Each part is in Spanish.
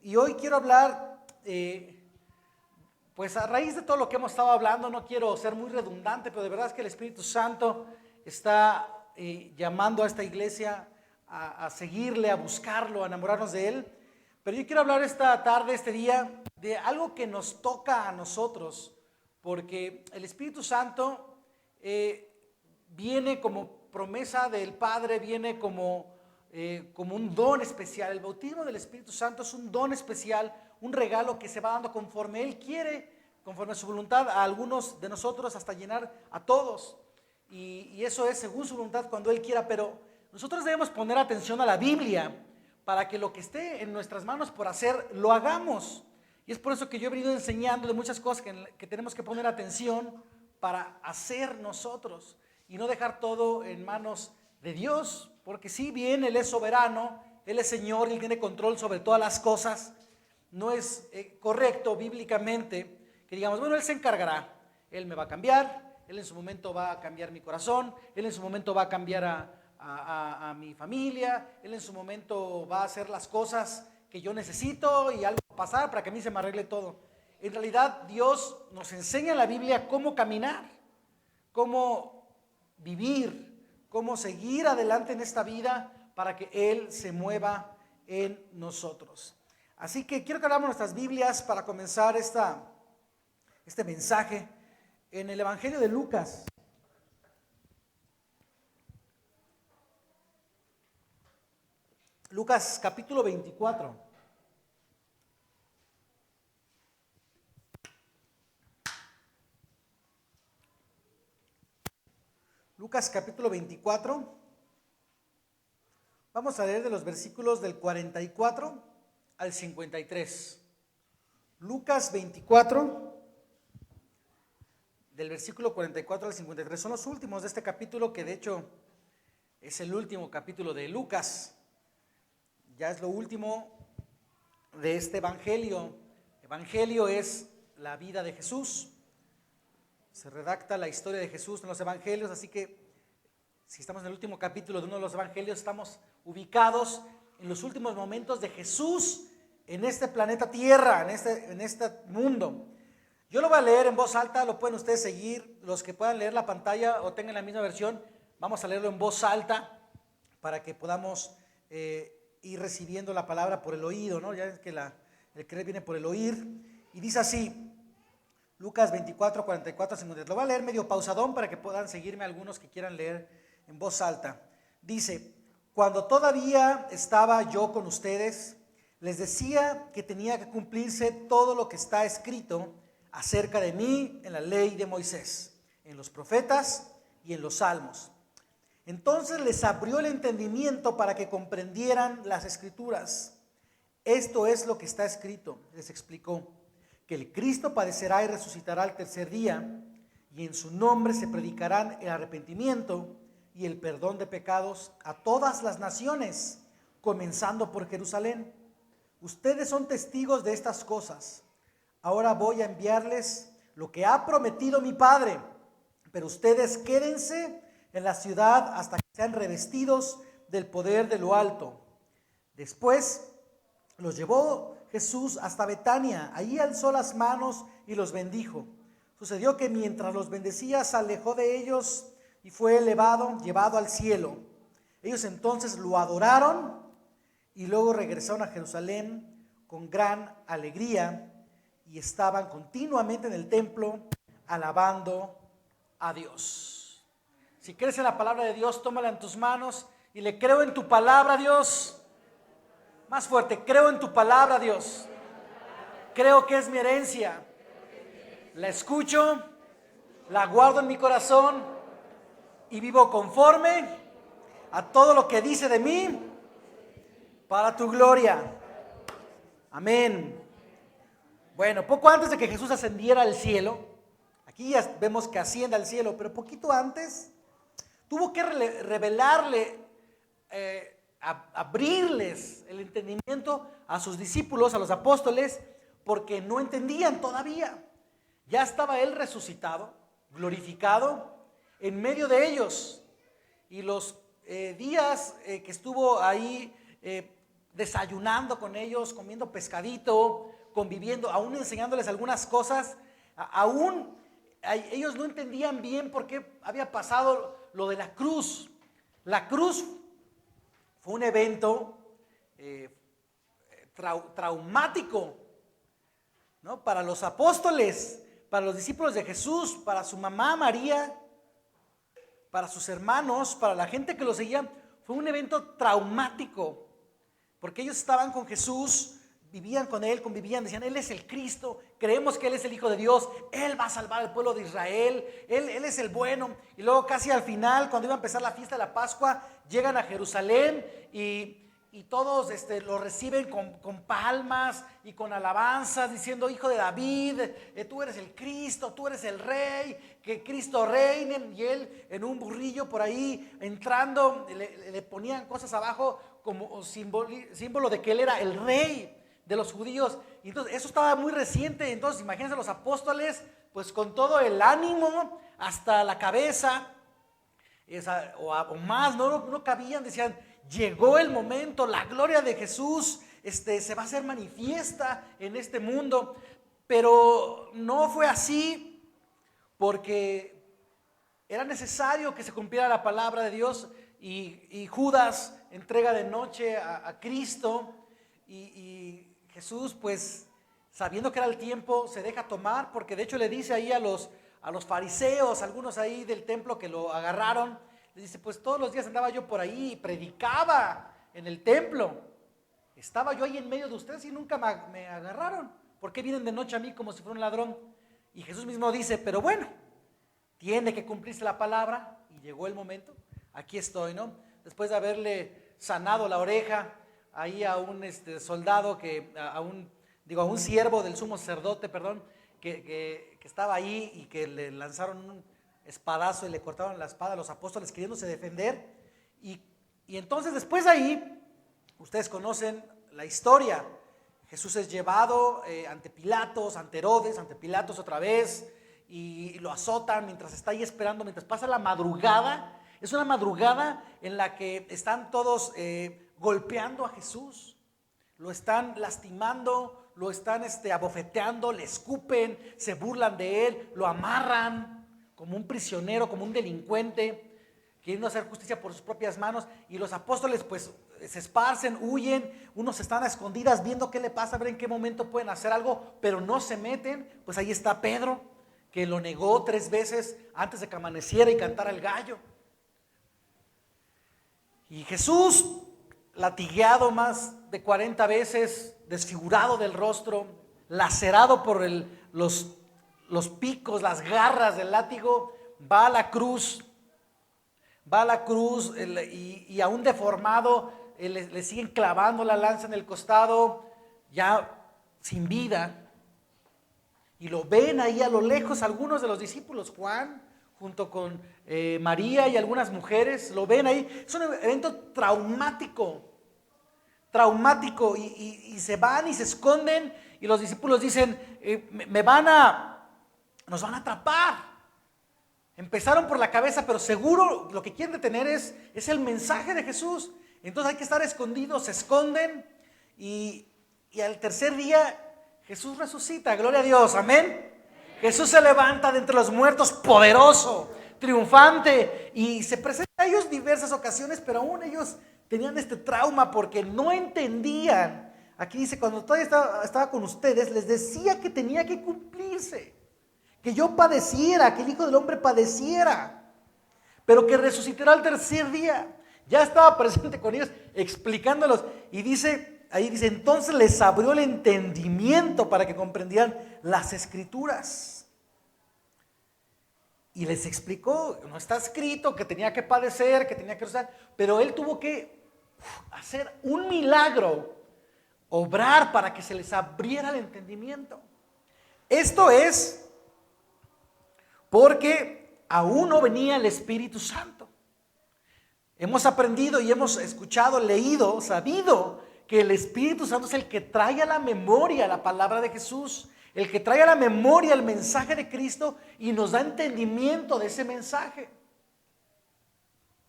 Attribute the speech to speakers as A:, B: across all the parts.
A: Y hoy quiero hablar, pues a raíz de todo lo que hemos estado hablando, no quiero ser muy redundante, pero de verdad es que el Espíritu Santo está llamando a esta iglesia a seguirle, a buscarlo, a enamorarnos de Él. Pero yo quiero hablar esta tarde, este día, de algo que nos toca a nosotros, porque el Espíritu Santo viene como promesa del Padre, viene como un don especial. El bautismo del Espíritu Santo es un don especial, un regalo que se va dando conforme Él quiere, conforme a su voluntad, a algunos de nosotros hasta llenar a todos. Y eso es según su voluntad cuando Él quiera, pero nosotros debemos poner atención a la Biblia para que lo que esté en nuestras manos por hacer, lo hagamos. Y es por eso que yo he venido enseñando de muchas cosas que tenemos que poner atención para hacer nosotros y no dejar todo en manos de Dios, porque si bien Él es soberano, Él es Señor y Él tiene control sobre todas las cosas, no es correcto bíblicamente que digamos, bueno, Él se encargará, Él me va a cambiar, Él en su momento va a cambiar mi corazón, Él en su momento va a cambiar a mi familia, Él en su momento va a hacer las cosas que yo necesito y algo va a pasar para que a mí se me arregle todo. En realidad Dios nos enseña en la Biblia cómo caminar, cómo vivir, cómo seguir adelante en esta vida para que Él se mueva en nosotros. Así que quiero que abramos nuestras Biblias para comenzar este mensaje en el Evangelio de Lucas. Lucas capítulo 24. Lucas capítulo 24. Vamos a leer de los versículos del 44 al 53. Lucas 24, del versículo 44 al 53. Son los últimos de este capítulo, que de hecho es el último capítulo de Lucas. Ya es lo último de este evangelio. Evangelio es la vida de Jesús. Se redacta la historia de Jesús en los evangelios, así que si estamos en el último capítulo de uno de los evangelios, estamos ubicados en los últimos momentos de Jesús en este planeta Tierra, en este mundo. Yo lo voy a leer en voz alta, lo pueden ustedes seguir, los que puedan leer la pantalla o tengan la misma versión, vamos a leerlo en voz alta para que podamos ir recibiendo la palabra por el oído, ¿no? Ya es que el creer viene por el oír, y dice así, Lucas 24, 44, 50. Lo voy a leer medio pausadón para que puedan seguirme algunos que quieran leer en voz alta. Dice, cuando todavía estaba yo con ustedes, les decía que tenía que cumplirse todo lo que está escrito acerca de mí en la ley de Moisés, en los profetas y en los salmos. Entonces les abrió el entendimiento para que comprendieran las escrituras. Esto es lo que está escrito, les explicó, que el Cristo padecerá y resucitará al tercer día, y en su nombre se predicarán el arrepentimiento y el perdón de pecados a todas las naciones, comenzando por Jerusalén. Ustedes son testigos de estas cosas. Ahora voy a enviarles lo que ha prometido mi Padre, pero ustedes quédense en la ciudad hasta que sean revestidos del poder de lo alto. Después los llevó Jesús hasta Betania. Allí alzó las manos y los bendijo. Sucedió que mientras los bendecía, se alejó de ellos y fue llevado al cielo. Ellos entonces lo adoraron y luego regresaron a Jerusalén con gran alegría y estaban continuamente en el templo alabando a Dios. Si crees en la palabra de Dios, tómala en tus manos y le creo en tu palabra, Dios. Más fuerte, creo en tu palabra, Dios. Creo que es mi herencia. La escucho, la guardo en mi corazón y vivo conforme a todo lo que dice de mí para tu gloria. Amén. Bueno, poco antes de que Jesús ascendiera al cielo, aquí ya vemos que asciende al cielo, pero poquito antes tuvo que revelarle, abrirles el entendimiento a sus discípulos, a los apóstoles, porque no entendían todavía. Ya estaba Él resucitado, glorificado, en medio de ellos. Y los días que estuvo ahí desayunando con ellos, comiendo pescadito, conviviendo, aún enseñándoles algunas cosas. Aún ellos no entendían bien por qué había pasado lo de la cruz. La cruz fue un evento traumático, ¿no? Para los apóstoles, para los discípulos de Jesús, para su mamá María, para sus hermanos, para la gente que lo seguía. Fue un evento traumático, porque ellos estaban con Jesús, vivían con Él, convivían, decían: Él es el Cristo, creemos que Él es el Hijo de Dios, Él va a salvar al pueblo de Israel, Él es el bueno. Y luego casi al final, cuando iba a empezar la fiesta de la Pascua, llegan a Jerusalén y todos lo reciben con palmas y con alabanzas, diciendo: Hijo de David, tú eres el Cristo, tú eres el Rey, que Cristo reine. Y Él en un burrillo por ahí entrando, le ponían cosas abajo como símbolo de que Él era el Rey de los judíos. Y entonces eso estaba muy reciente. Entonces imagínense los apóstoles pues con todo el ánimo hasta la cabeza, o más, no cabían. Decían: llegó el momento, la gloria de Jesús se va a hacer manifiesta en este mundo. Pero no fue así, porque era necesario que se cumpliera la palabra de Dios. Y Judas entrega de noche a Cristo, y Jesús, pues sabiendo que era el tiempo, se deja tomar, porque de hecho le dice ahí a los fariseos, algunos ahí del templo que lo agarraron, le dice: pues todos los días andaba yo por ahí y predicaba en el templo, estaba yo ahí en medio de ustedes y nunca me agarraron. ¿Por qué vienen de noche a mí como si fuera un ladrón? Y Jesús mismo dice: pero bueno, tiene que cumplirse la palabra, y llegó el momento, aquí estoy, ¿no? Después de haberle sanado la oreja ahí a un soldado, a un siervo del sumo sacerdote, que estaba ahí, y que le lanzaron un espadazo y le cortaron la espada a los apóstoles queriéndose defender. Y entonces después de ahí, ustedes conocen la historia. Jesús es llevado ante Pilatos, ante Herodes, ante Pilatos otra vez, y lo azotan mientras está ahí esperando, mientras pasa la madrugada. Es una madrugada en la que están todos golpeando a Jesús, lo están lastimando, lo están abofeteando, le escupen, se burlan de él, lo amarran como un prisionero, como un delincuente, queriendo hacer justicia por sus propias manos. Y los apóstoles pues se esparcen, huyen, unos están a escondidas viendo qué le pasa, a ver en qué momento pueden hacer algo, pero no se meten. Pues ahí está Pedro, que lo negó 3 veces antes de que amaneciera y cantara el gallo. Y Jesús, latigueado más de 40 veces, desfigurado del rostro, lacerado por los picos, las garras del látigo, va a la cruz, y aún deformado, le siguen clavando la lanza en el costado, ya sin vida. Y lo ven ahí a lo lejos algunos de los discípulos, Juan, junto con María y algunas mujeres, lo ven ahí. Es un evento traumático, y se van y se esconden, y los discípulos dicen: nos van a atrapar. Empezaron por la cabeza, pero seguro lo que quieren detener es el mensaje de Jesús. Entonces hay que estar escondidos, se esconden, y al tercer día Jesús resucita, gloria a Dios, amén. Jesús se levanta de entre los muertos, poderoso, triunfante, y se presenta a ellos diversas ocasiones, pero aún ellos tenían este trauma porque no entendían. Aquí dice: cuando todavía estaba con ustedes, les decía que tenía que cumplirse, que yo padeciera, que el Hijo del Hombre padeciera, pero que resucitará al tercer día. Ya estaba presente con ellos, explicándolos, y ahí dice: entonces les abrió el entendimiento para que comprendieran las Escrituras. Y les explicó: no está escrito que tenía que padecer, que tenía que rezar, pero él tuvo que hacer un milagro, obrar para que se les abriera el entendimiento. Esto es porque aún no venía el Espíritu Santo. Hemos aprendido y hemos escuchado, leído, sabido que el Espíritu Santo es el que trae a la memoria la palabra de Jesús, el que trae a la memoria el mensaje de Cristo y nos da entendimiento de ese mensaje.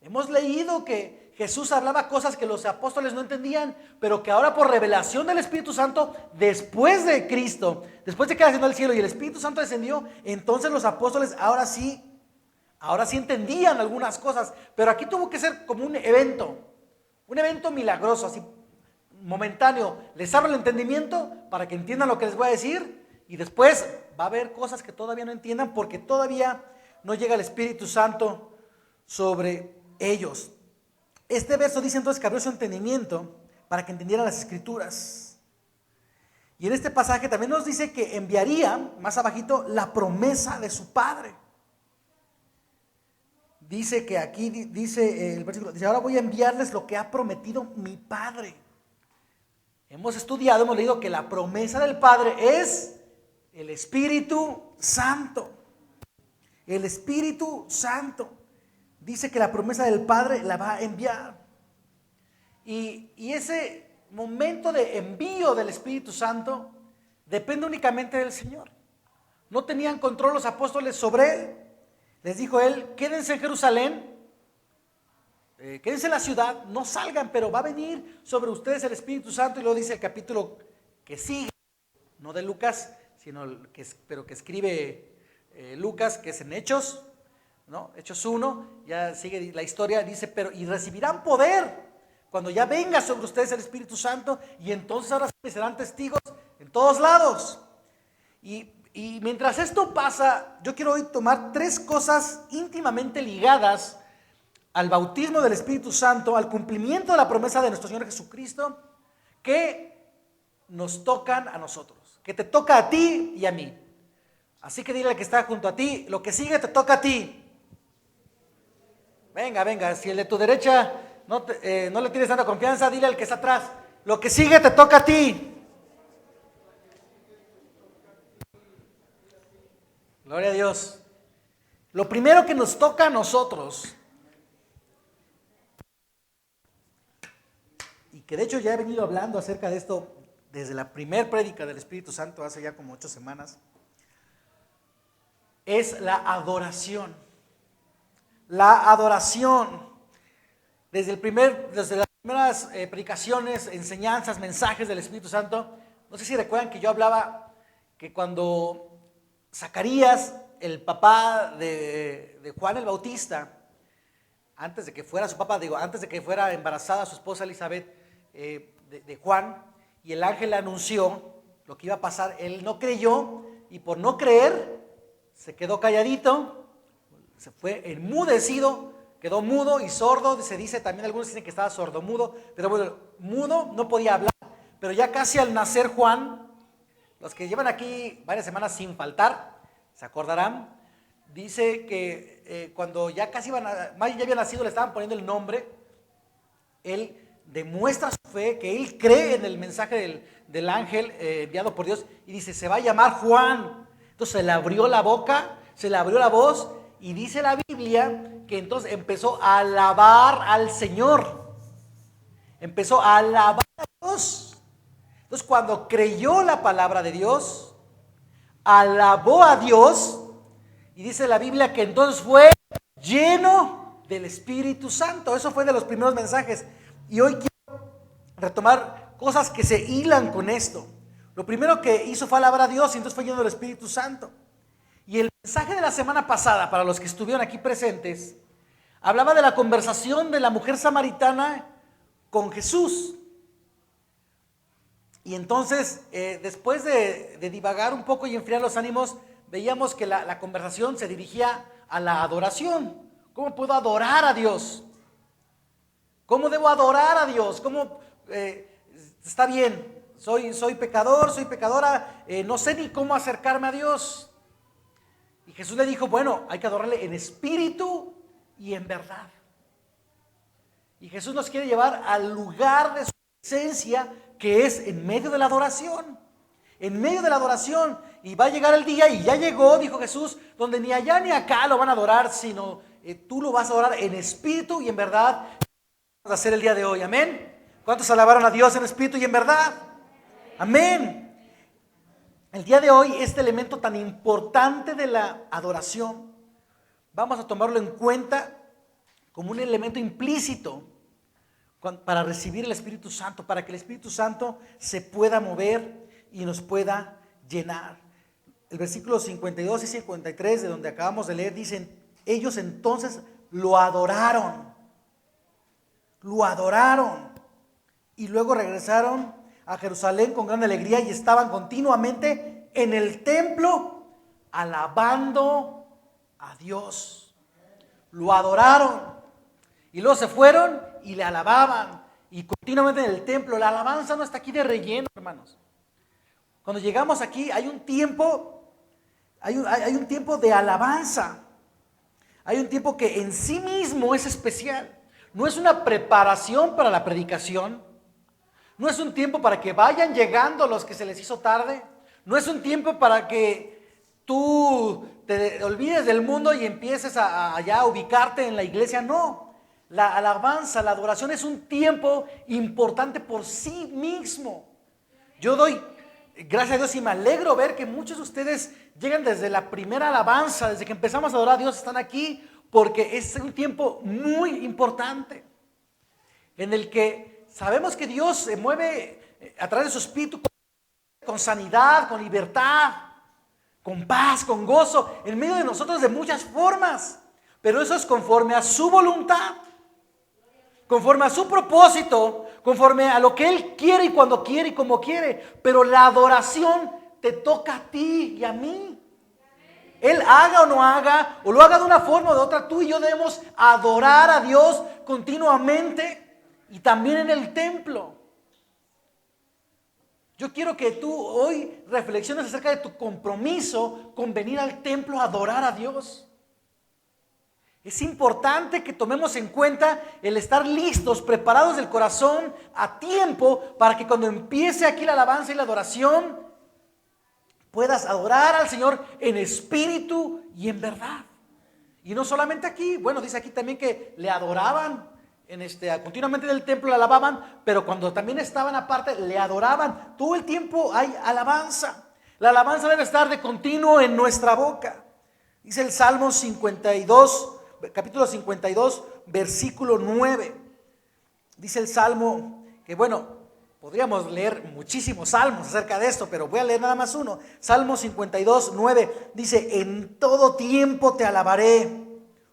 A: Hemos leído que Jesús hablaba cosas que los apóstoles no entendían, pero que ahora por revelación del Espíritu Santo, después de Cristo, después de que ascendió al cielo y el Espíritu Santo descendió, entonces los apóstoles ahora sí entendían algunas cosas, pero aquí tuvo que ser como un evento milagroso, así momentáneo. Les abro el entendimiento para que entiendan lo que les voy a decir y después va a haber cosas que todavía no entiendan porque todavía no llega el Espíritu Santo sobre ellos. Este verso dice entonces que abrió su entendimiento para que entendieran las Escrituras. Y en este pasaje también nos dice que enviaría, más abajito, la promesa de su Padre. Dice que aquí, dice el versículo, dice, ahora voy a enviarles lo que ha prometido mi Padre. Hemos estudiado, hemos leído que la promesa del Padre es el Espíritu Santo. El Espíritu Santo. Dice que la promesa del Padre la va a enviar. Y ese momento de envío del Espíritu Santo depende únicamente del Señor. No tenían control los apóstoles sobre él. Les dijo él, quédense en Jerusalén, quédense en la ciudad, no salgan, pero va a venir sobre ustedes el Espíritu Santo. Y luego dice el capítulo que sigue, no de Lucas, pero que escribe Lucas, que es en Hechos, ¿no? Hechos 1, ya sigue la historia, dice, y recibirán poder cuando ya venga sobre ustedes el Espíritu Santo, y entonces ahora sí serán testigos en todos lados. Y mientras esto pasa, yo quiero hoy tomar 3 cosas íntimamente ligadas al bautismo del Espíritu Santo, al cumplimiento de la promesa de nuestro Señor Jesucristo, que nos tocan a nosotros, que te toca a ti y a mí. Así que dile al que está junto a ti, lo que sigue te toca a ti. Venga, si el de tu derecha no le tienes tanta confianza, dile al que está atrás, lo que sigue te toca a ti. Gloria a Dios. Lo primero que nos toca a nosotros, y que de hecho ya he venido hablando acerca de esto desde la primer prédica del Espíritu Santo hace ya como 8 semanas, es la adoración. La adoración. Desde las primeras predicaciones, enseñanzas, mensajes del Espíritu Santo, no sé si recuerdan que yo hablaba que cuando Zacarías, el papá de Juan el Bautista, antes de que fuera su papá, antes de que fuera embarazada su esposa Elizabeth de Juan, y el ángel le anunció lo que iba a pasar, él no creyó, y por no creer, se quedó calladito, se fue enmudecido, quedó mudo y sordo. Se dice también, algunos dicen que estaba sordomudo, pero bueno, mudo, no podía hablar. Pero ya casi al nacer Juan, los que llevan aquí varias semanas sin faltar, se acordarán, dice que cuando ya casi ya había nacido, le estaban poniendo el nombre, él demuestra su fe, que él cree en el mensaje del ángel enviado por Dios, y dice, se va a llamar Juan. Entonces se le abrió la boca, se le abrió la voz, y dice la Biblia que entonces empezó a alabar al Señor, empezó a alabar a Dios. Entonces cuando creyó la palabra de Dios, alabó a Dios, y dice la Biblia que entonces fue lleno del Espíritu Santo. Eso fue de los primeros mensajes, y hoy quiero retomar cosas que se hilan con esto. Lo primero que hizo fue alabar a Dios, y entonces fue lleno del Espíritu Santo. Y el mensaje de la semana pasada, para los que estuvieron aquí presentes, hablaba de la conversación de la mujer samaritana con Jesús. Y entonces, después de divagar un poco y enfriar los ánimos, veíamos que la conversación se dirigía a la adoración. ¿Cómo puedo adorar a Dios? ¿Cómo debo adorar a Dios? ¿Cómo está bien? Soy pecador, soy pecadora, no sé ni cómo acercarme a Dios. Y Jesús le dijo, bueno, hay que adorarle en espíritu y en verdad. Y Jesús nos quiere llevar al lugar de su presencia, que es en medio de la adoración. En medio de la adoración. Y va a llegar el día, y ya llegó, dijo Jesús, donde ni allá ni acá lo van a adorar, sino tú lo vas a adorar en espíritu y en verdad. Vamos a hacer el día de hoy, amén. ¿Cuántos alabaron a Dios en espíritu y en verdad? Amén. El día de hoy, este elemento tan importante de la adoración, vamos a tomarlo en cuenta como un elemento implícito para recibir el Espíritu Santo, para que el Espíritu Santo se pueda mover y nos pueda llenar. El versículo 52 y 53 de donde acabamos de leer dicen, ellos entonces lo adoraron y luego regresaron a Jerusalén con gran alegría y estaban continuamente en el templo alabando a Dios. Lo adoraron y luego se fueron y le alababan y continuamente en el templo. La alabanza no está aquí de relleno, hermanos. Cuando llegamos aquí hay un tiempo de alabanza. Hay un tiempo que en sí mismo es especial. No es una preparación para la predicación. No es un tiempo para que vayan llegando los que se les hizo tarde. No es un tiempo para que tú te olvides del mundo y empieces a ubicarte en la iglesia. No, la alabanza, la adoración es un tiempo importante por sí mismo. Yo doy gracias a Dios y me alegro ver que muchos de ustedes llegan desde la primera alabanza, desde que empezamos a adorar a Dios, están aquí porque es un tiempo muy importante en el que sabemos que Dios se mueve a través de su Espíritu con sanidad, con libertad, con paz, con gozo, en medio de nosotros de muchas formas, pero eso es conforme a su voluntad, conforme a su propósito, conforme a lo que Él quiere y cuando quiere y como quiere. Pero la adoración te toca a ti y a mí. Él haga o no haga, o lo haga de una forma o de otra, tú y yo debemos adorar a Dios continuamente y también en el templo. Yo quiero que tú hoy reflexiones acerca de tu compromiso con venir al templo a adorar a Dios. Es importante que tomemos en cuenta el estar listos, preparados del corazón a tiempo para que cuando empiece aquí la alabanza y la adoración puedas adorar al Señor en espíritu y en verdad. Y no solamente aquí, bueno, dice aquí también que le adoraban continuamente en el templo, le alababan, pero cuando también estaban aparte le adoraban. Todo el tiempo hay alabanza. La alabanza debe estar de continuo en nuestra boca. Dice el Salmo 52, capítulo 52, versículo 9. Dice el Salmo que, bueno, podríamos leer muchísimos salmos acerca de esto, pero voy a leer nada más uno. Salmo 52, 9 dice, en todo tiempo te alabaré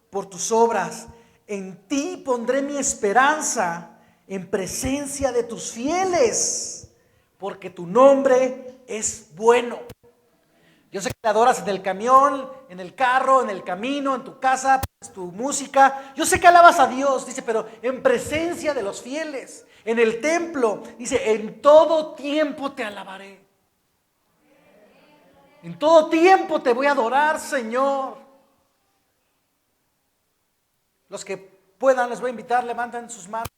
A: por tus obras, en ti pondré mi esperanza en presencia de tus fieles, porque tu nombre es bueno. Yo sé que te adoras en el camión, en el carro, en el camino, en tu casa, tu música. Yo sé que alabas a Dios, dice, pero en presencia de los fieles, en el templo, dice, en todo tiempo te alabaré. En todo tiempo te voy a adorar, Señor. Los que puedan, les voy a invitar, levanten sus manos.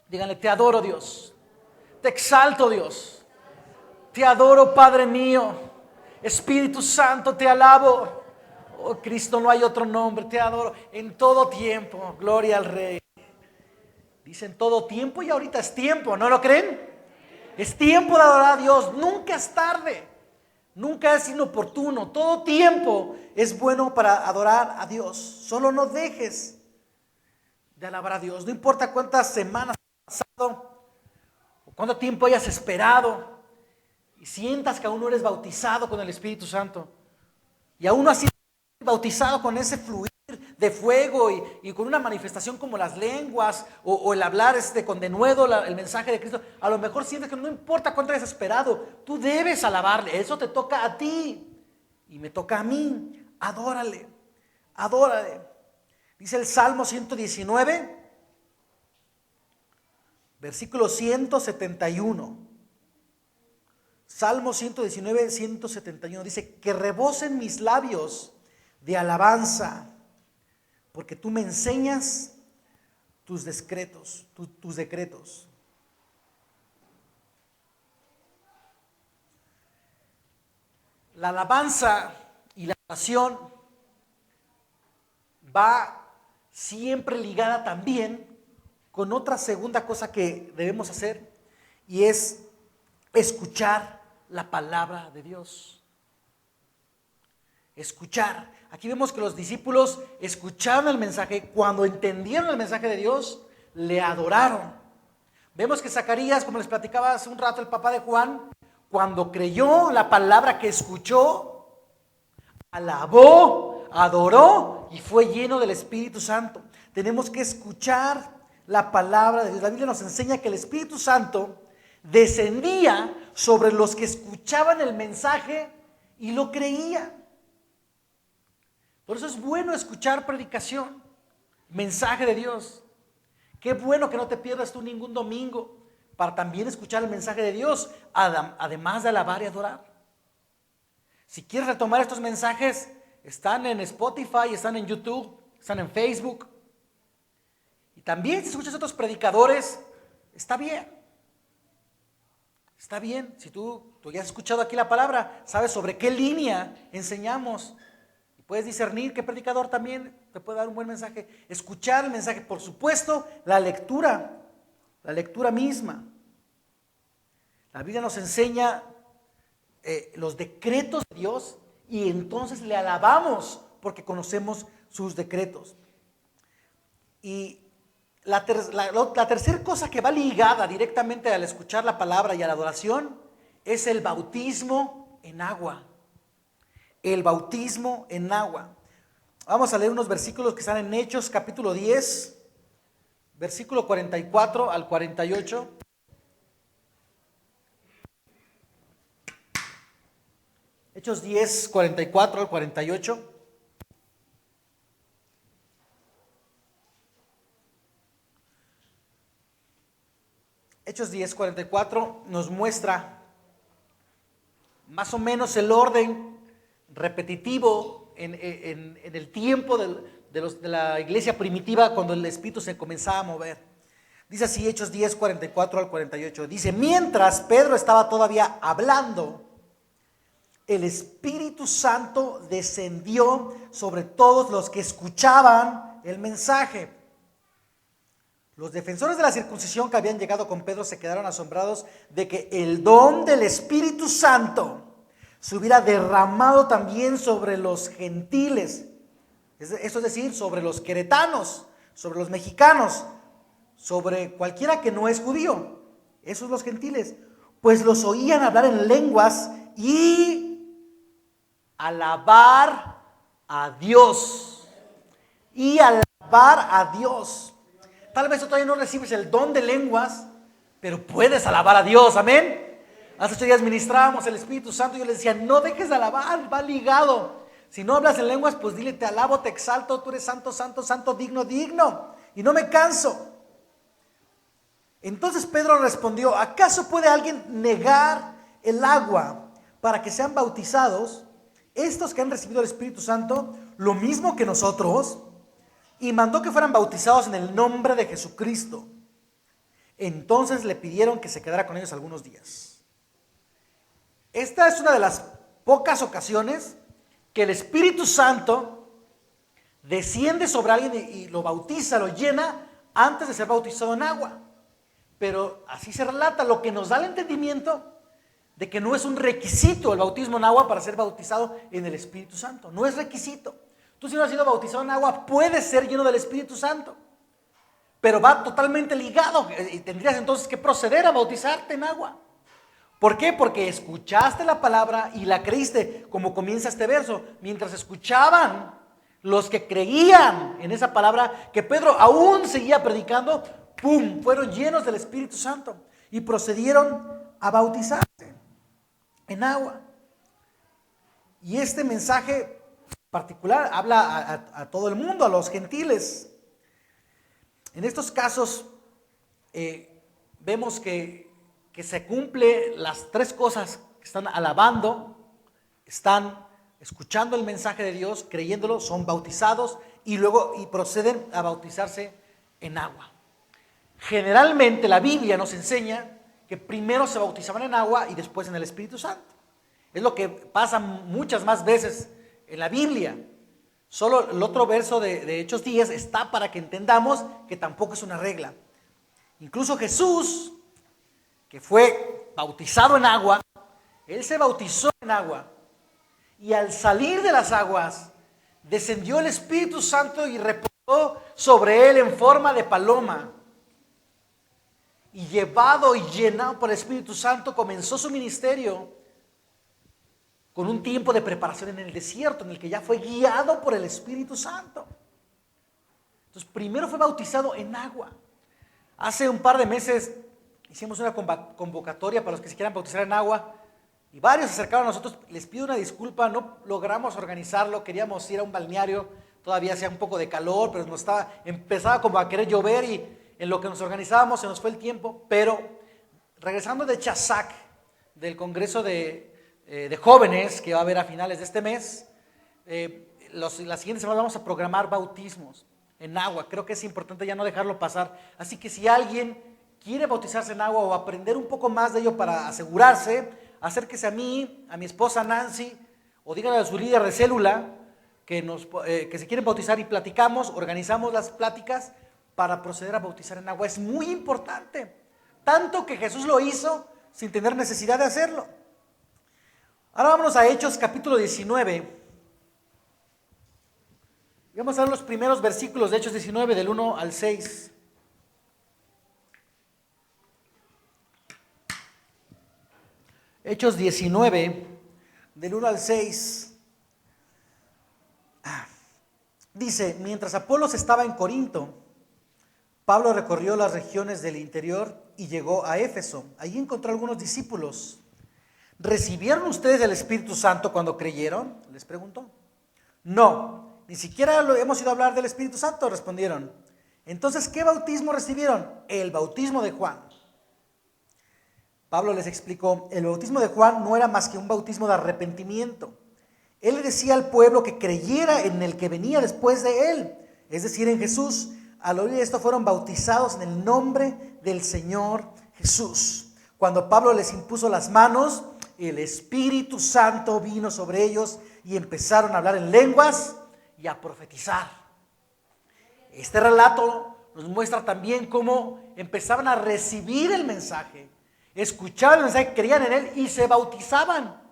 A: Díganle, te adoro, Dios. Te exalto, Dios. Te adoro, Padre mío. Espíritu Santo, te alabo. Oh Cristo, no hay otro nombre, te adoro en todo tiempo. Gloria al Rey. Dice en todo tiempo y ahorita es tiempo, ¿no lo creen? Es tiempo de adorar a Dios, nunca es tarde, nunca es inoportuno. Todo tiempo es bueno para adorar a Dios. Solo no dejes de alabar a Dios. No importa cuántas semanas has pasado o cuánto tiempo hayas esperado y sientas que aún no eres bautizado con el Espíritu Santo y aún no has sido bautizado con ese fluir de fuego y con una manifestación como las lenguas o el hablar con denuedo el mensaje de Cristo. A lo mejor sientes que no importa cuánto hayas esperado, tú debes alabarle. Eso te toca a ti y me toca a mí. Adórale, adórale. Dice el Salmo 119, versículo 171. Salmo 119, 171. Dice, que rebosen mis labios de alabanza, porque tú me enseñas tus decretos, tus decretos. La alabanza y la oración va siempre ligada también con otra segunda cosa que debemos hacer, y es escuchar la palabra de Dios. Escuchar. Aquí vemos que los discípulos escucharon el mensaje. Cuando entendieron el mensaje de Dios, le adoraron. Vemos que Zacarías, como les platicaba hace un rato el papá de Juan, cuando creyó la palabra que escuchó, alabó, adoró y fue lleno del Espíritu Santo. Tenemos que escuchar la palabra de Dios. La Biblia nos enseña que el Espíritu Santo descendía sobre los que escuchaban el mensaje y lo creían. Por eso es bueno escuchar predicación, mensaje de Dios. Qué bueno que no te pierdas tú ningún domingo para también escuchar el mensaje de Dios, además de alabar y adorar. Si quieres retomar estos mensajes, están en Spotify, están en YouTube, están en Facebook. Y también si escuchas a otros predicadores, está bien. Está bien, si tú ya has escuchado aquí la palabra, sabes sobre qué línea enseñamos. Y puedes discernir qué predicador también te puede dar un buen mensaje. Escuchar el mensaje, por supuesto, la lectura misma. La Biblia nos enseña los decretos de Dios y entonces le alabamos porque conocemos sus decretos. Y la tercera cosa que va ligada directamente al escuchar la palabra y a la adoración es el bautismo en agua. El bautismo en agua. Vamos a leer unos versículos que están en Hechos capítulo 10, versículo 44 al 48. Hechos 10, 44 al 48. Hechos 10, 44 nos muestra más o menos el orden repetitivo en el tiempo de la iglesia primitiva cuando el Espíritu se comenzaba a mover. Dice así Hechos 10, 44 al 48. Dice, mientras Pedro estaba todavía hablando, el Espíritu Santo descendió sobre todos los que escuchaban el mensaje. Los defensores de la circuncisión que habían llegado con Pedro se quedaron asombrados de que el don del Espíritu Santo se hubiera derramado también sobre los gentiles. Eso es decir, sobre los queretanos, sobre los mexicanos, sobre cualquiera que no es judío. Esos los gentiles. Pues los oían hablar en lenguas y alabar a Dios. Y alabar a Dios. Tal vez tú todavía no recibes el don de lenguas, pero puedes alabar a Dios, amén. Hace 8 días ministrábamos el Espíritu Santo y yo les decía, no dejes de alabar, va ligado. Si no hablas en lenguas, pues dile, te alabo, te exalto, tú eres santo, santo, santo, digno, digno. Y no me canso. Entonces Pedro respondió, ¿acaso puede alguien negar el agua para que sean bautizados estos que han recibido el Espíritu Santo, lo mismo que nosotros? Y mandó que fueran bautizados en el nombre de Jesucristo. Entonces le pidieron que se quedara con ellos algunos días. Esta es una de las pocas ocasiones que el Espíritu Santo desciende sobre alguien y lo bautiza, lo llena antes de ser bautizado en agua. Pero así se relata, lo que nos da el entendimiento de que no es un requisito el bautismo en agua para ser bautizado en el Espíritu Santo. No es requisito. Tú, si no has sido bautizado en agua, puedes ser lleno del Espíritu Santo. Pero va totalmente ligado y tendrías entonces que proceder a bautizarte en agua. ¿Por qué? Porque escuchaste la palabra y la creíste, como comienza este verso. Mientras escuchaban los que creían en esa palabra, que Pedro aún seguía predicando, ¡pum!, fueron llenos del Espíritu Santo y procedieron a bautizarse en agua. Y este mensaje particular habla a todo el mundo, a los gentiles. En estos casos vemos que se cumple las tres cosas: que están alabando, están escuchando el mensaje de Dios, creyéndolo, son bautizados y proceden a bautizarse en agua. Generalmente la Biblia nos enseña que primero se bautizaban en agua y después en el Espíritu Santo. Es lo que pasa muchas más veces en la Biblia. Solo el otro verso de Hechos 10 está para que entendamos que tampoco es una regla. Incluso Jesús, que fue bautizado en agua, él se bautizó en agua y al salir de las aguas descendió el Espíritu Santo y reposó sobre él en forma de paloma. y llevado y llenado por el Espíritu Santo, comenzó su ministerio con un tiempo de preparación en el desierto, en el que ya fue guiado por el Espíritu Santo. Entonces, primero fue bautizado en agua. Hace un par de meses hicimos una convocatoria para los que se quieran bautizar en agua, y varios se acercaron a nosotros. Les pido una disculpa, no logramos organizarlo, queríamos ir a un balneario, todavía hacía un poco de calor, pero empezaba como a querer llover, y en lo que nos organizábamos se nos fue el tiempo. Pero regresando de Chazac, del Congreso de Jóvenes que va a haber a finales de este mes, las siguientes semanas vamos a programar bautismos en agua. Creo que es importante ya no dejarlo pasar. Así que si alguien quiere bautizarse en agua o aprender un poco más de ello para asegurarse, acérquese a mí, a mi esposa Nancy, o díganle a su líder de célula que se quieren bautizar, y platicamos, organizamos las pláticas para proceder a bautizar en agua. Es muy importante, tanto que Jesús lo hizo sin tener necesidad de hacerlo. Ahora vámonos a Hechos capítulo 19. Y vamos a ver los primeros versículos de Hechos 19, del 1 al 6. Hechos 19, del 1 al 6. Dice: mientras Apolos estaba en Corinto, Pablo recorrió las regiones del interior y llegó a Éfeso. Allí encontró algunos discípulos. ¿Recibieron ustedes el Espíritu Santo cuando creyeron?, les preguntó. No, ni siquiera hemos ido a hablar del Espíritu Santo, respondieron. Entonces, ¿qué bautismo recibieron? El bautismo de Juan. Pablo les explicó: el bautismo de Juan no era más que un bautismo de arrepentimiento. Él le decía al pueblo que creyera en el que venía después de él, es decir, en Jesús. Al oír esto, fueron bautizados en el nombre del Señor Jesús. Cuando Pablo les impuso las manos, el Espíritu Santo vino sobre ellos y empezaron a hablar en lenguas y a profetizar. Este relato nos muestra también cómo empezaban a recibir el mensaje, escuchaban el mensaje, creían en él y se bautizaban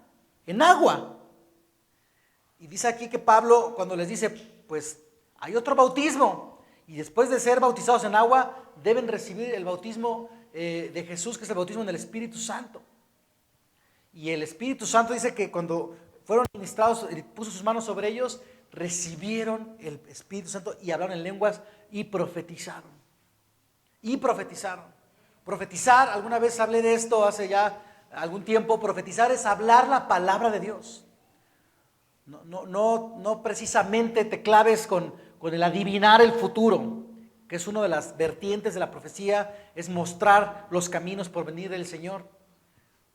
A: en agua. Y dice aquí que Pablo, cuando les dice, pues hay otro bautismo, y después de ser bautizados en agua, deben recibir el bautismo de Jesús, que es el bautismo en el Espíritu Santo. Y el Espíritu Santo dice que cuando fueron ministrados, puso sus manos sobre ellos, recibieron el Espíritu Santo y hablaron en lenguas y profetizaron. Y profetizaron. Profetizar, alguna vez hablé de esto hace ya algún tiempo. Profetizar es hablar la palabra de Dios. No precisamente te claves con el adivinar el futuro, que es una de las vertientes de la profecía, es mostrar los caminos por venir del Señor.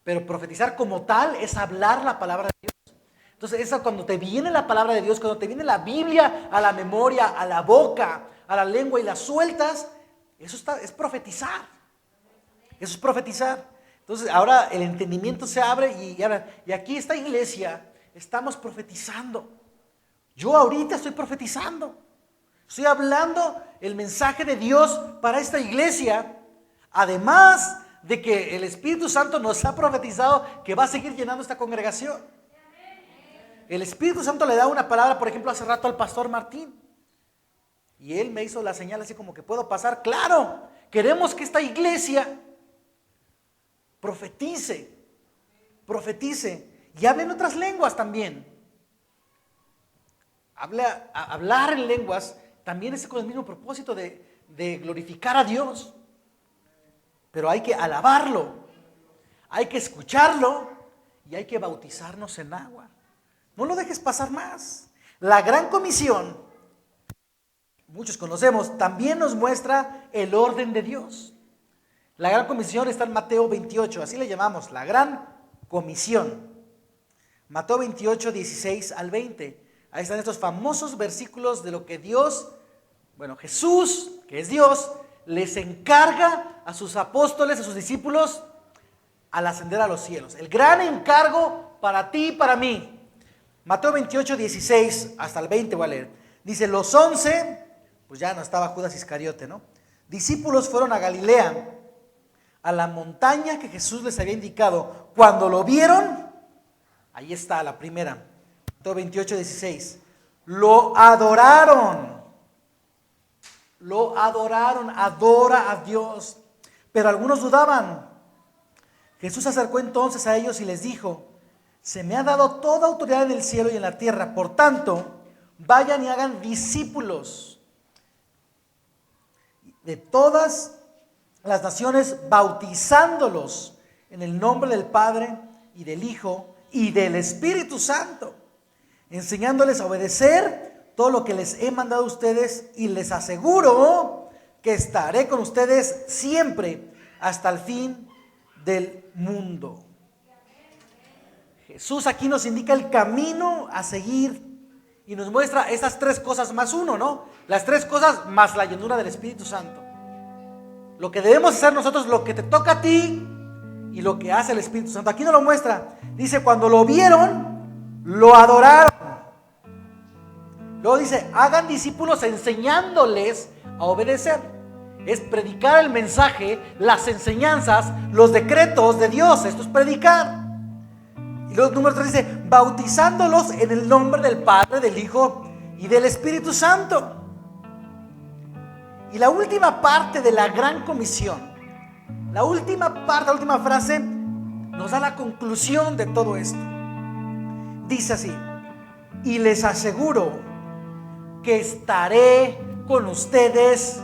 A: Pero profetizar como tal es hablar la palabra de Dios. Entonces, eso, cuando te viene la palabra de Dios, cuando te viene la Biblia a la memoria, a la boca, a la lengua, y la sueltas, es profetizar. Eso es profetizar. Entonces, ahora el entendimiento se abre y aquí esta iglesia estamos profetizando. Yo ahorita estoy profetizando. Estoy hablando el mensaje de Dios para esta iglesia, además de que el Espíritu Santo nos ha profetizado que va a seguir llenando esta congregación. El Espíritu Santo le da una palabra, por ejemplo, hace rato al pastor Martín, y él me hizo la señal así como que puedo pasar. Claro, queremos que esta iglesia profetice y hable en otras lenguas también. Hablar en lenguas también es con el mismo propósito de glorificar a Dios. Pero hay que alabarlo, hay que escucharlo y hay que bautizarnos en agua. No lo dejes pasar más. La Gran Comisión, muchos conocemos, también nos muestra el orden de Dios. La Gran Comisión está en Mateo 28, así le llamamos, la Gran Comisión. Mateo 28, 16 al 20. Ahí están estos famosos versículos de lo que Jesús, que es Dios, les encarga a sus apóstoles, a sus discípulos, al ascender a los cielos. El gran encargo para ti y para mí. Mateo 28, 16 hasta el 20 voy a leer. Dice: los 11, pues ya no estaba Judas Iscariote, ¿no? Discípulos fueron a Galilea, a la montaña que Jesús les había indicado. Cuando lo vieron, ahí está la primera, Mateo 28, 16. Lo adoraron, adora a Dios. pero algunos dudaban. Jesús se acercó entonces a ellos y les dijo: se me ha dado toda autoridad en el cielo y en la tierra, por tanto, vayan y hagan discípulos de todas las naciones, bautizándolos en el nombre del Padre y del Hijo y del Espíritu Santo, enseñándoles a obedecer todo lo que les he mandado a ustedes, y les aseguro que estaré con ustedes siempre hasta el fin del mundo. Jesús aquí nos indica el camino a seguir y nos muestra estas tres cosas más uno, ¿no? Las tres cosas más la llenura del Espíritu Santo. Lo que debemos hacer nosotros, lo que te toca a ti y lo que hace el Espíritu Santo. Aquí nos lo muestra. Dice, cuando lo vieron, lo adoraron. Luego dice, hagan discípulos enseñándoles a obedecer. Es predicar el mensaje, las enseñanzas, los decretos de Dios. Esto es predicar. Y luego número 3 dice, bautizándolos en el nombre del Padre, del Hijo y del Espíritu Santo. Y la última parte de la gran comisión, la última parte, la última frase, nos da la conclusión de todo esto. Dice así: y les aseguro que estaré con ustedes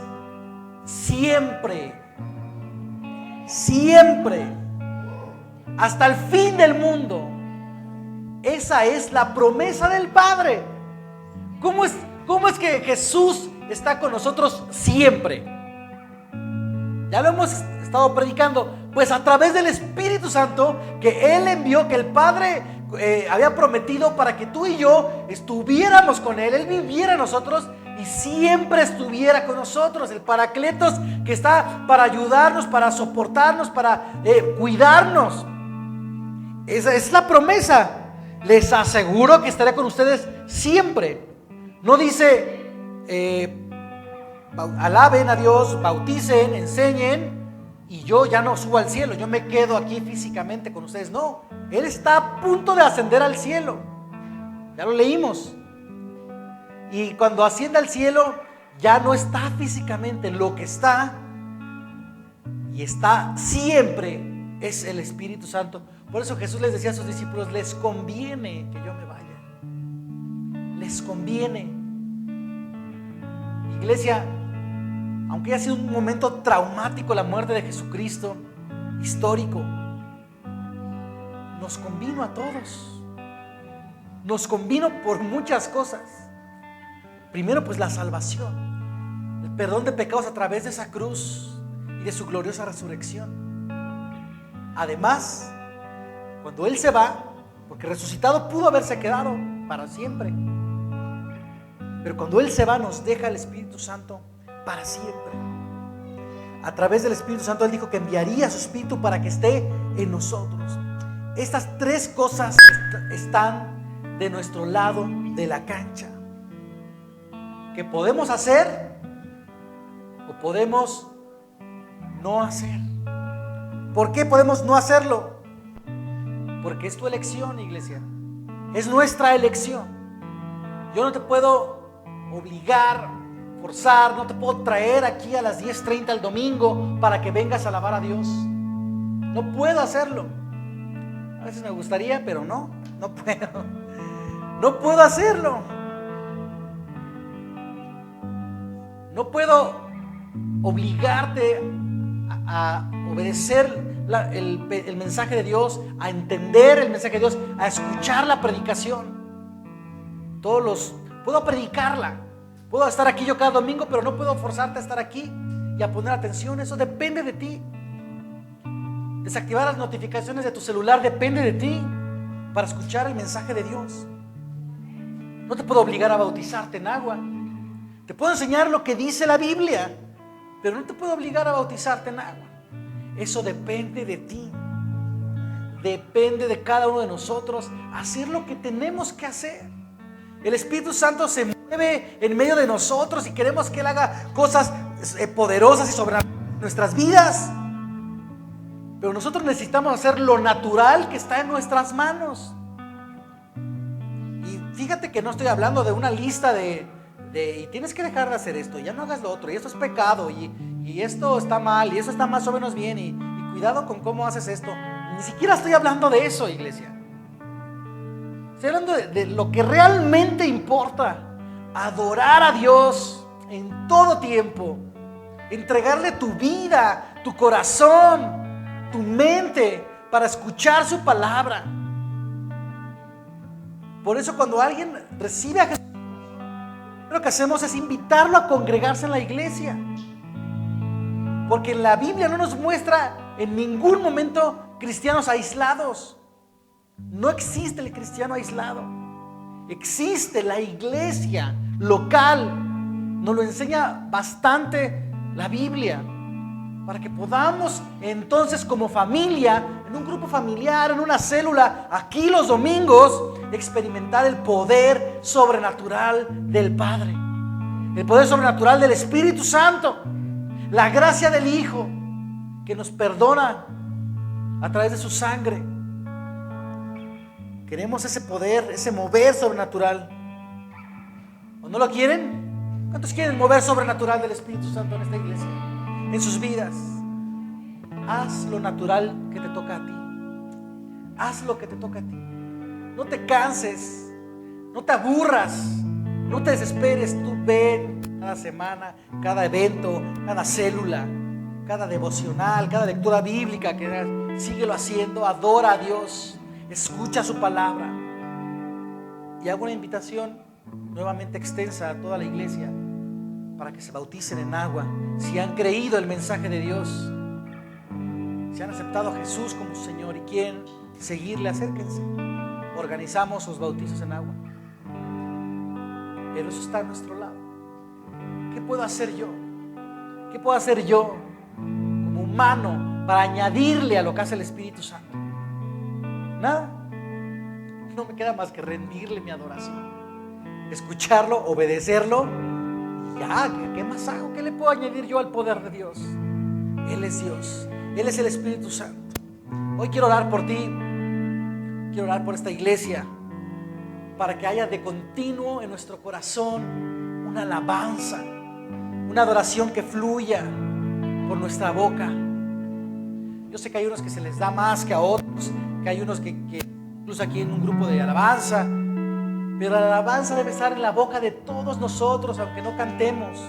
A: siempre, siempre, hasta el fin del mundo. Esa es la promesa del Padre. ¿Cómo es que Jesús está con nosotros siempre? Ya lo hemos estado predicando. Pues a través del Espíritu Santo que Él envió, que el Padre había prometido para que tú y yo estuviéramos con Él. Él viviera en nosotros y siempre estuviera con nosotros. El Paracletos, que está para ayudarnos, para soportarnos, para cuidarnos. Esa es la promesa. Les aseguro que estaré con ustedes siempre. No dice alaben a Dios, bauticen, enseñen y yo ya no subo al cielo, yo me quedo aquí físicamente con ustedes. No, Él está a punto de ascender al cielo. Ya lo leímos. Y cuando asciende al cielo ya no está físicamente. Lo que está y está siempre es el Espíritu Santo. Por eso Jesús les decía a sus discípulos: les conviene que yo me vaya. Les conviene. Iglesia, aunque haya sido un momento traumático la muerte de Jesucristo, histórico, nos convino a todos. Nos convino por muchas cosas. Primero, pues la salvación, el perdón de pecados a través de esa cruz y de su gloriosa resurrección. Además, cuando Él se va, porque resucitado pudo haberse quedado para siempre, pero cuando Él se va nos deja el Espíritu Santo para siempre. A través del Espíritu Santo Él dijo que enviaría su Espíritu para que esté en nosotros. Estas tres cosas están de nuestro lado de la cancha, que podemos hacer o podemos no hacer. ¿Por qué podemos no hacerlo? Porque es tu elección, iglesia. Es nuestra elección. Yo no te puedo obligar, forzar, no te puedo traer aquí a las 10:30 el domingo para que vengas a alabar a Dios. No puedo hacerlo. A veces me gustaría, pero no puedo. No puedo hacerlo. No puedo obligarte a obedecer el mensaje de Dios, a entender el mensaje de Dios, a escuchar la predicación. Puedo predicarla, puedo estar aquí yo cada domingo, pero no puedo forzarte a estar aquí y a poner atención. Eso depende de ti. Desactivar las notificaciones de tu celular depende de ti para escuchar el mensaje de Dios. No te puedo obligar a bautizarte en agua. Te puedo enseñar lo que dice la Biblia, pero no te puedo obligar a bautizarte en agua. Eso depende de ti. Depende de cada uno de nosotros hacer lo que tenemos que hacer. El Espíritu Santo se mueve en medio de nosotros y queremos que Él haga cosas poderosas y sobrenaturales en nuestras vidas. Pero nosotros necesitamos hacer lo natural que está en nuestras manos. Y fíjate que no estoy hablando de una lista de y tienes que dejar de hacer esto, ya no hagas lo otro, y esto es pecado, y y esto está mal, y eso está más o menos bien, y cuidado con cómo haces esto. Ni siquiera estoy hablando de eso, iglesia. Estoy hablando de lo que realmente importa: adorar a Dios en todo tiempo, entregarle tu vida, tu corazón, tu mente para escuchar su palabra. Por eso cuando alguien recibe a Jesús, lo que hacemos es invitarlo a congregarse en la iglesia, porque en la Biblia no nos muestra en ningún momento cristianos aislados. No existe el cristiano aislado, existe la iglesia local. Nos lo enseña bastante la Biblia, para que podamos entonces como familia, en un grupo familiar, en una célula, aquí los domingos, experimentar el poder sobrenatural del Padre, el poder sobrenatural del Espíritu Santo, la gracia del Hijo que nos perdona a través de su sangre. Queremos ese poder, ese mover sobrenatural. ¿O no lo quieren? ¿Cuántos quieren mover sobrenatural del Espíritu Santo en esta iglesia, en sus vidas? Haz lo natural que te toca a ti. Haz lo que te toca a ti. No te canses, no te aburras, no te desesperes. Tú ven cada semana, cada evento, cada célula, cada devocional, cada lectura bíblica que hagas, síguelo haciendo. Adora a Dios, escucha su palabra. Y hago una invitación nuevamente extensa a toda la iglesia para que se bauticen en agua si han creído el mensaje de Dios, si han aceptado a Jesús como su Señor y quieren seguirle. Acérquense. Organizamos los bautizos en agua, pero eso está a nuestro lado. ¿Qué puedo hacer yo? ¿Qué puedo hacer yo como humano para añadirle a lo que hace el Espíritu Santo? Nada. No me queda más que rendirle mi adoración, escucharlo, obedecerlo. Y ya, ¿qué más hago? ¿Qué le puedo añadir yo al poder de Dios? Él es Dios, Él es el Espíritu Santo. Hoy quiero orar por ti, quiero orar por esta iglesia, para que haya de continuo en nuestro corazón una alabanza, una adoración que fluya por nuestra boca. Yo sé que hay unos que se les da más que a otros, que hay unos que incluso aquí en un grupo de alabanza, pero la alabanza debe estar en la boca de todos nosotros, aunque no cantemos.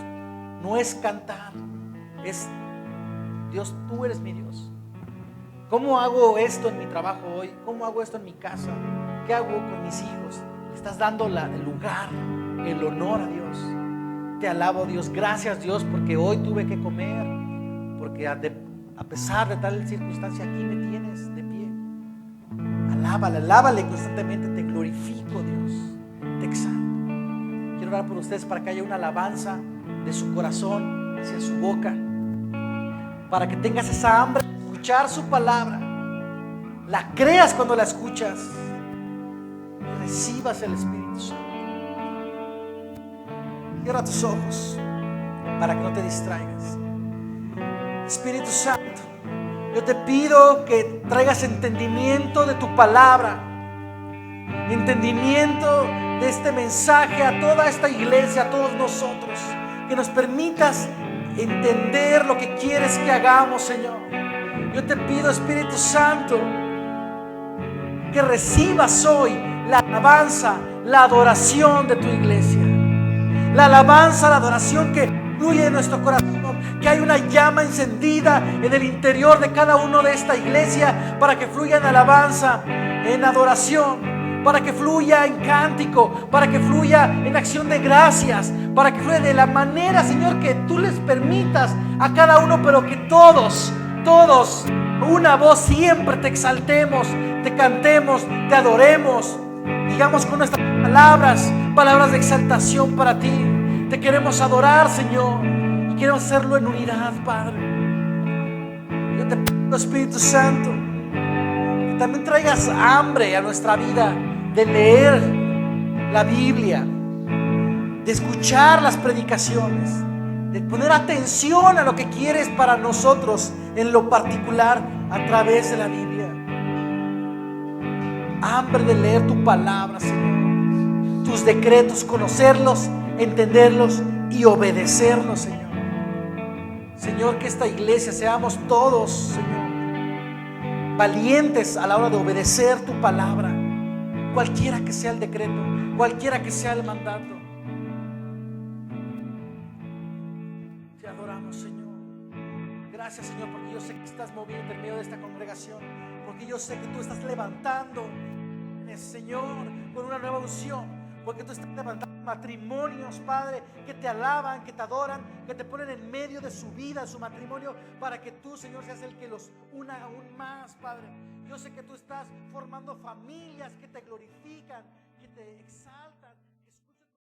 A: No es cantar, es: Dios, tú eres mi Dios. ¿Cómo hago esto en mi trabajo hoy? ¿Cómo hago esto en mi casa? ¿Qué hago con mis hijos? Le estás dando el lugar, el honor a Dios. Te alabo, Dios. Gracias, Dios, porque hoy tuve que comer, porque a pesar de tal circunstancia aquí me tienes de pie. Alábale, alábale constantemente. Te glorifico, Dios, te exalto. Quiero orar por ustedes para que haya una alabanza de su corazón hacia su boca, para que tengas esa hambre de escuchar su palabra, la creas cuando la escuchas y recibas el Espíritu Santo. Cierra tus ojos para que no te distraigas. Espíritu Santo, yo te pido que traigas entendimiento de tu palabra, entendimiento de este mensaje a toda esta iglesia, a todos nosotros, que nos permitas entender lo que quieres que hagamos, Señor. Yo te pido, Espíritu Santo, que recibas hoy la alabanza, la adoración de tu iglesia, la alabanza, la adoración que fluye en nuestro corazón, que hay una llama encendida en el interior de cada uno de esta iglesia para que fluya en alabanza, en adoración, para que fluya en cántico, para que fluya en acción de gracias, para que fluya de la manera, Señor, que tú les permitas a cada uno, pero que todos, una voz siempre te exaltemos, te cantemos, te adoremos, digamos con nuestras palabras de exaltación para ti. Te queremos adorar, Señor, y queremos hacerlo en unidad, Padre. Yo te pido, Espíritu Santo, que también traigas hambre a nuestra vida de leer la Biblia, de escuchar las predicaciones, de poner atención a lo que quieres para nosotros en lo particular a través de la Biblia. Hambre de leer tu palabra, Señor, tus decretos, conocerlos, entenderlos y obedecerlos, Señor. Señor, que esta iglesia seamos todos, Señor, valientes a la hora de obedecer tu palabra, cualquiera que sea el decreto, cualquiera que sea el mandato. Te adoramos, Señor. Gracias, Señor, porque yo sé que estás moviendo en medio de esta congregación, porque yo sé que tú estás levantando, Señor, con una nueva unción, porque tú estás levantando matrimonios, Padre, que te alaban, que te adoran, que te ponen en medio de su vida, su matrimonio, para que tú, Señor, seas el que los una aún más, Padre. Yo sé que tú estás formando familias que te glorifican, que te exaltan.